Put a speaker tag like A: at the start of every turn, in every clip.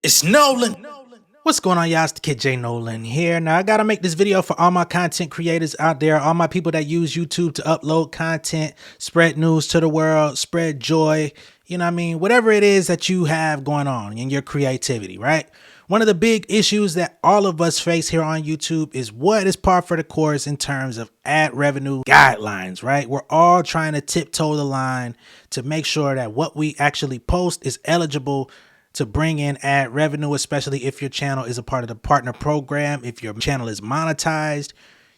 A: It's Nolan. What's going on, y'all? It's the Kid J Nolan here. Now, I gotta make this video for all my content creators out there, all my people that use YouTube to upload content, spread news to the world, spread joy, you know what I mean? Whatever it is that you have going on in your creativity, right? One of the big issues that all of us face here on YouTube is what is par for the course in terms of ad revenue guidelines, right? We're all trying to tiptoe the line to make sure that what we actually post is eligible to bring in ad revenue, especially if your channel is a part of the partner program. If your channel is monetized,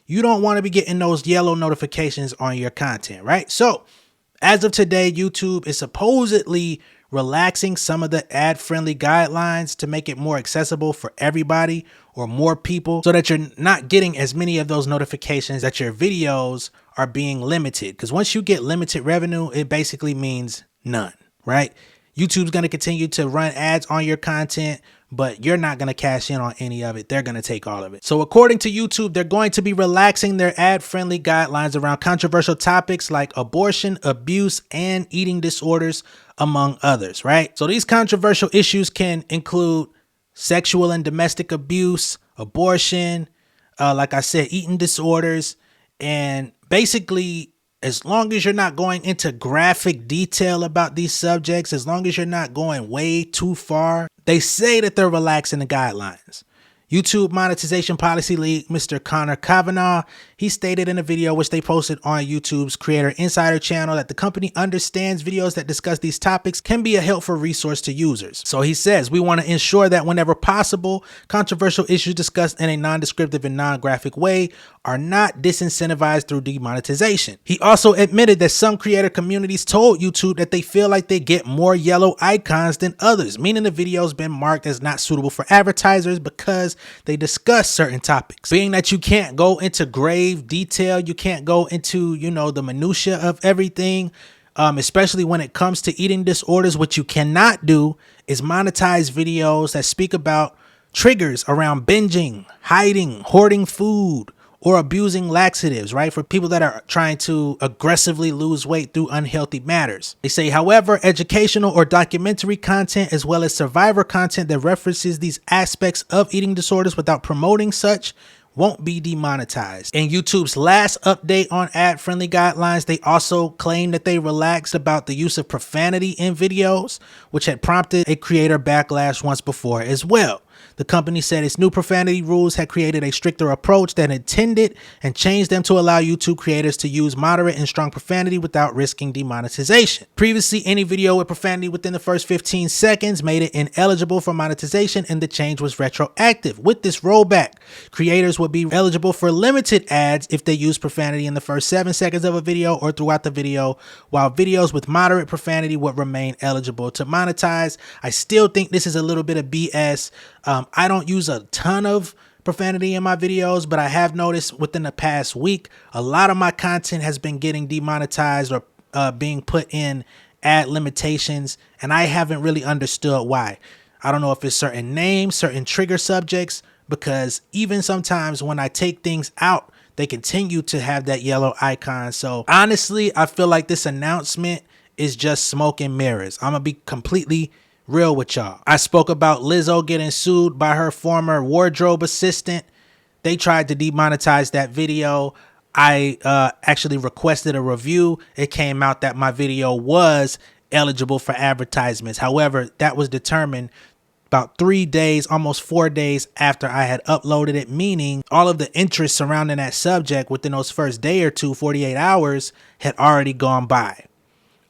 A: you don't want to be getting those yellow notifications on your content, right? So as of today, YouTube is supposedly relaxing some of the ad-friendly guidelines to make it more accessible for everybody or more people, so that you're not getting as many of those notifications that your videos are being limited. Because once you get limited revenue, it basically means none, right? YouTube's going to continue to run ads on your content, but you're not going to cash in on any of it. They're going to take all of it. So according to YouTube, they're going to be relaxing their ad-friendly guidelines around controversial topics like abortion, abuse, and eating disorders, among others, right? So these controversial issues can include sexual and domestic abuse, abortion, like I said, eating disorders, and basically, as long as you're not going into graphic detail about these subjects, as long as you're not going way too far, they say that they're relaxing the guidelines. YouTube Monetization Policy Lead, Mr. Connor Kavanaugh, he stated in a video which they posted on YouTube's Creator Insider channel that the company understands videos that discuss these topics can be a helpful resource to users. So he says, we want to ensure that whenever possible, controversial issues discussed in a non-descriptive and non-graphic way are not disincentivized through demonetization. He also admitted that some creator communities told YouTube that they feel like they get more yellow icons than others, meaning the video's been marked as not suitable for advertisers because they discuss certain topics. Being that you can't go into grave detail, you can't go into, the minutia of everything, especially when it comes to eating disorders. What you cannot do is monetize videos that speak about triggers around binging, hiding, hoarding food, or abusing laxatives, right? For people that are trying to aggressively lose weight through unhealthy matters. They say, however, educational or documentary content, as well as survivor content that references these aspects of eating disorders without promoting such, won't be demonetized. In YouTube's last update on ad-friendly guidelines, they also claimed that they relaxed about the use of profanity in videos, which had prompted a creator backlash once before as well. The company said its new profanity rules had created a stricter approach that intended and changed them to allow YouTube creators to use moderate and strong profanity without risking demonetization. Previously, any video with profanity within the first 15 seconds made it ineligible for monetization, and the change was retroactive. With this rollback, creators would be eligible for limited ads if they use profanity in the first 7 seconds of a video or throughout the video, while videos with moderate profanity would remain eligible to monetize. I still think this is a little bit of BS. I don't use a ton of profanity in my videos, but I have noticed within the past week, a lot of my content has been getting demonetized or being put in ad limitations, and I haven't really understood why. I don't know if it's certain names, certain trigger subjects, because even sometimes when I take things out, they continue to have that yellow icon. So honestly, I feel like this announcement is just smoke and mirrors. I'm gonna be completely real with y'all. I spoke about Lizzo getting sued by her former wardrobe assistant. They tried to demonetize that video. I actually requested a review. It came out that my video was eligible for advertisements. However, that was determined about 3 days, almost 4 days after I had uploaded it, meaning all of the interest surrounding that subject within those first day or two, 48 hours, had already gone by.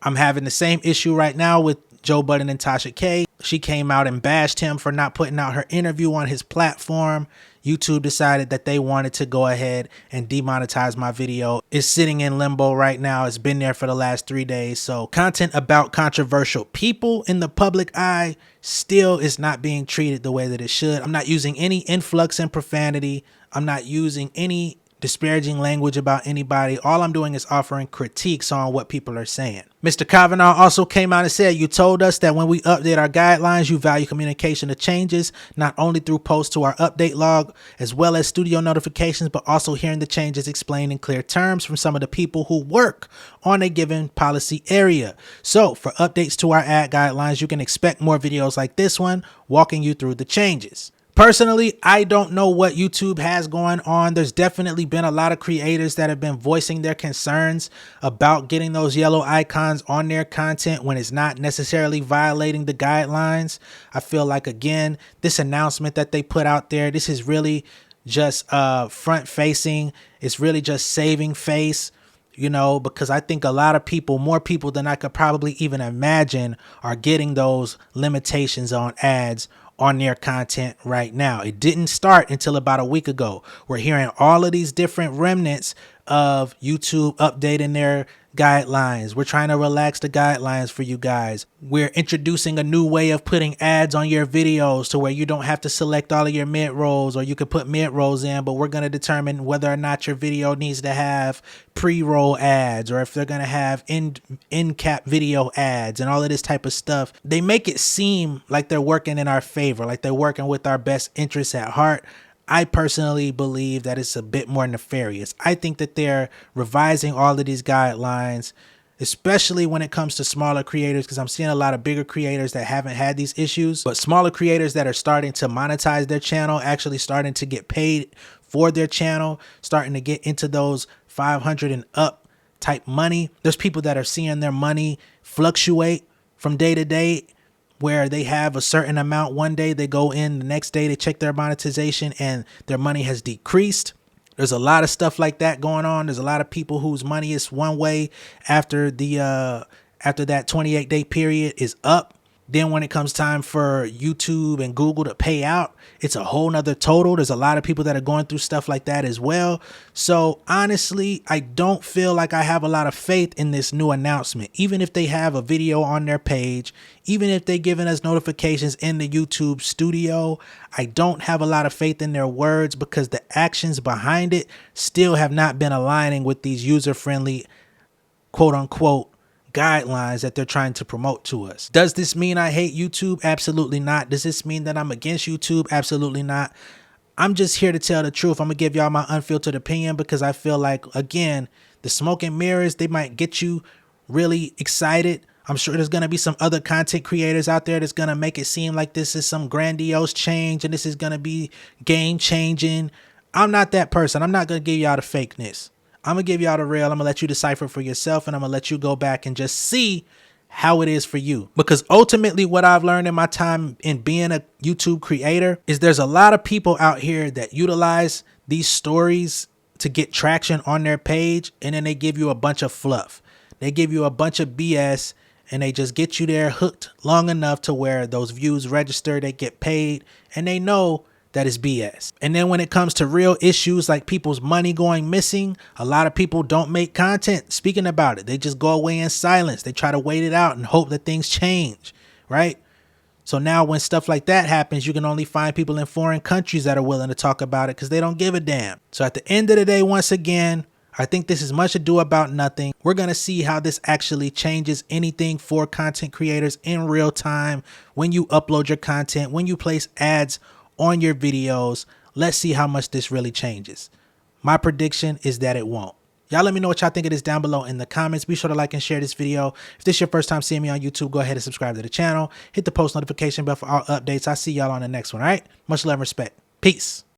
A: I'm having the same issue right now with Joe Budden and Tasha K. She came out and bashed him for not putting out her interview on his platform. YouTube decided that they wanted to go ahead and demonetize my video. It's sitting in limbo right now. It's been there for the last 3 days. So content about controversial people in the public eye still is not being treated the way that it should. I'm not using any influx and profanity. I'm not using any disparaging language about anybody. All I'm doing is offering critiques on what people are saying. Mr. Kavanaugh also came out and said, you told us that when we update our guidelines, you value communication to changes, not only through posts to our update log, as well as studio notifications, but also hearing the changes explained in clear terms from some of the people who work on a given policy area. So for updates to our ad guidelines, you can expect more videos like this one, walking you through the changes. Personally, I don't know what YouTube has going on. There's definitely been a lot of creators that have been voicing their concerns about getting those yellow icons on their content when it's not necessarily violating the guidelines. I feel like, again, this announcement that they put out there, this is really just front facing. It's really just saving face, you know, because I think a lot of people, more people than I could probably even imagine, are getting those limitations on ads on their content right now. It didn't start until about a week ago. We're hearing all of these different remnants of YouTube updating their guidelines. We're trying to relax the guidelines for you guys. We're introducing a new way of putting ads on your videos to where you don't have to select all of your mid-rolls, or you could put mid-rolls in, but we're going to determine whether or not your video needs to have pre-roll ads, or if they're going to have in-cap video ads and all of this type of stuff. They make it seem like they're working in our favor, like they're working with our best interests at heart. I personally believe that it's a bit more nefarious. I think that they're revising all of these guidelines, especially when it comes to smaller creators, because I'm seeing a lot of bigger creators that haven't had these issues, but smaller creators that are starting to monetize their channel, actually starting to get paid for their channel, starting to get into those 500 and up type money. There's people that are seeing their money fluctuate from day to day, where they have a certain amount one day, they go in the next day, they check their monetization and their money has decreased. There's a lot of stuff like that going on. There's a lot of people whose money is one way after that 28-day period is up. Then when it comes time for YouTube and Google to pay out, it's a whole nother total. There's a lot of people that are going through stuff like that as well. So honestly, I don't feel like I have a lot of faith in this new announcement. Even if they have a video on their page, even if they're giving us notifications in the YouTube studio, I don't have a lot of faith in their words, because the actions behind it still have not been aligning with these user-friendly, quote unquote, guidelines that they're trying to promote to us. Does this mean I hate YouTube? Absolutely not. Does this mean that I'm against YouTube? Absolutely not. I'm just here to tell the truth. I'm gonna give y'all my unfiltered opinion, because I feel like, again, the smoke and mirrors, they might get you really excited. I'm sure there's going to be some other content creators out there that's going to make it seem like this is some grandiose change and this is going to be game changing. I'm not that person. I'm not going to give y'all the fakeness. I'm going to give y'all the real. I'm going to let you decipher for yourself, and I'm going to let you go back and just see how it is for you. Because ultimately what I've learned in my time in being a YouTube creator is there's a lot of people out here that utilize these stories to get traction on their page, and then they give you a bunch of fluff. They give you a bunch of BS, and they just get you there hooked long enough to where those views register, they get paid, and they know that is BS. And then when it comes to real issues like people's money going missing, a lot of people don't make content speaking about it. They just go away in silence. They try to wait it out and hope that things change, right? So now when stuff like that happens, you can only find people in foreign countries that are willing to talk about it because they don't give a damn. So at the end of the day, once again, I think this is much ado about nothing. We're going to see how this actually changes anything for content creators in real time. When you upload your content, when you place ads on your videos, let's see how much this really changes. My prediction is that it won't. Y'all let me know what y'all think of this down below in the comments. Be sure to like and share this video. If this is your first time seeing me on YouTube, go ahead and subscribe to the channel. Hit the post notification bell for all updates. I'll see y'all on the next one, all right? Much love and respect. Peace.